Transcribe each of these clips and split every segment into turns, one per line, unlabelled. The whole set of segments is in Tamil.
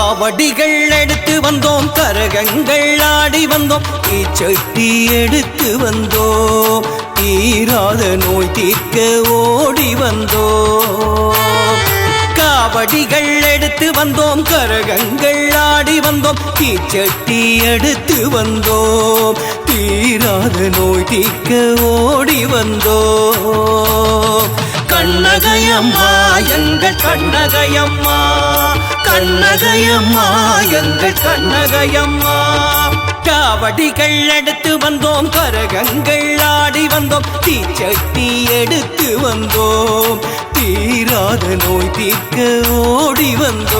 காவடிகள் எடுத்து வந்தோம், கரகங்கள் ஆடி வந்தோம், தீச்சட்டி எடுத்து வந்தோம், தீராத நோய் தீர்க்க ஓடி வந்தோம். காவடிகள் எடுத்து வந்தோம், கரகங்கள் ஆடி வந்தோம், தீச்சட்டி எடுத்து வந்தோம், தீராத நோய் தீர்க்க ஓடி வந்தோம். கண்ணகையம்மா எங்கள் கண்ணகையம்மா, கண்ணகையம்மா எங்கள் கண்ணகையம்மா. காவடிகள் எடுத்து வந்தோம், கரகங்கள் ஆடி வந்தோம், தீச்சட்டி எடுத்து வந்தோம், தீராத நோய் தீர்க்க ஓடி வந்தோம்.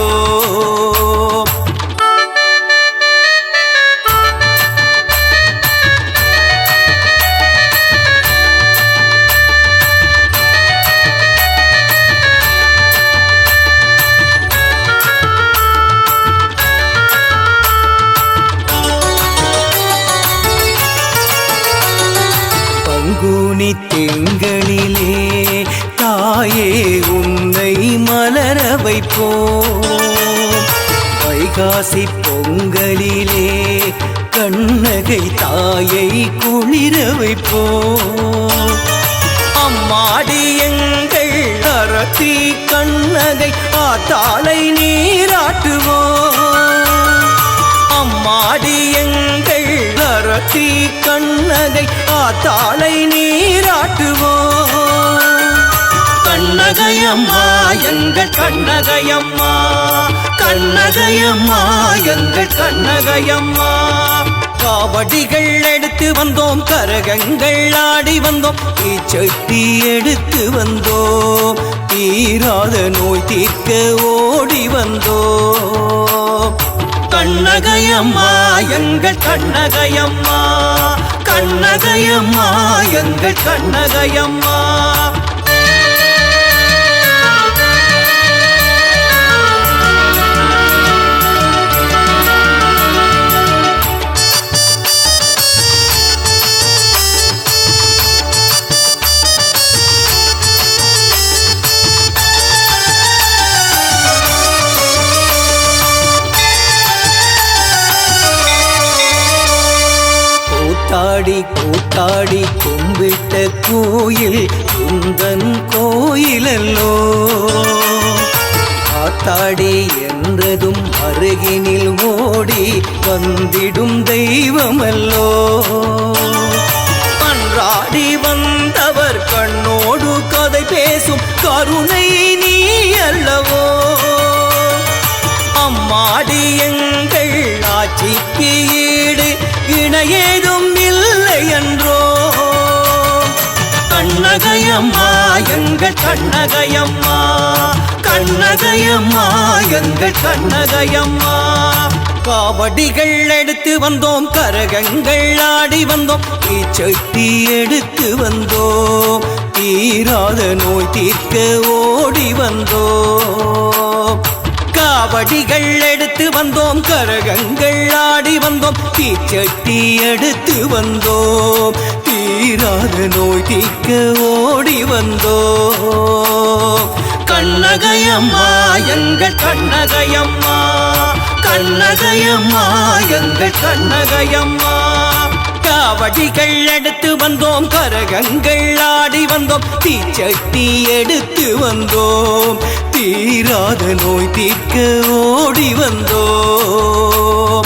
பங்குனி திங்களிலே தாயே உன்னை மலர வைப்போம், வைகாசி பொங்கலிலே கண்ணகை தாயை குளிர வைப்போம். அம்மாடி எங்கள் அரசி கண்ணகை ஆத்தாளை நீராட்டுவோம், அம்மாடி எங்கள் அரசி கண்ணகை ஆத்தாளை நீராட்டுவோம். கண்ணகையம்மா எங்கள் கண்ணகையம்மா, கண்ணகையம்மா எங்கள் கண்ணகையம்மா. காவடிகள் எடுத்து வந்தோம், கரகங்கள் ஆடி வந்தோம், தீச்சட்டி எடுத்து வந்தோம், தீராத நோய் தீர்க்க ஓடி வந்தோம். கண்ணகையம்மா எங்கள் கண்ணகையம்மா, கண்ணகையம்மா எங்கள் கண்ணகையம்மா. கூத்தாடி கூத்தாடி கும்பிட்ட கோயில் குந்தன் கோயிலல்லோ, ஆத்தாடி என்றதும் அருகினில் ஓடி வந்திடும் தெய்வமல்லோ. அன்றாடி வந்தவர் கண்ணோடு கதை பேசும் கருணை நீ அல்லவோ, அம்மாடி எங்கள் ஆட்சிக்கு ஈடு இணையேதும் இல்லை என்றோ. கண்ணகையம்மா எங்கள் கண்ணகையம்மா, கண்ணகையம்மா எங்கள் கண்ணகையம்மா. காவடிகள் எடுத்து வந்தோம், கரகங்கள் ஆடி வந்தோம், தீச்சட்டி எடுத்து வந்தோம், தீராத நோய் தீர்க்க ஓடி வந்தோம். காவடிகள் எடுத்து வந்தோம், கரகங்கள் ஆடி வந்தோம், தீச்சட்டி எடுத்து வந்தோம், தீராத நோய் தீர்க்க ஓடி வந்தோம். கண்ணகையம்மா எங்கள் கண்ணகையம்மா, கண்ணகையம்மா எங்கள் கண்ணகையம்மா. காவடிகள் எடுத்து வந்தோம், கரகங்கள் ஆடி வந்தோம், தீச்சட்டி எடுத்து வந்தோம், தீராத நோய் தீர்க்க ஓடி வந்தோம்.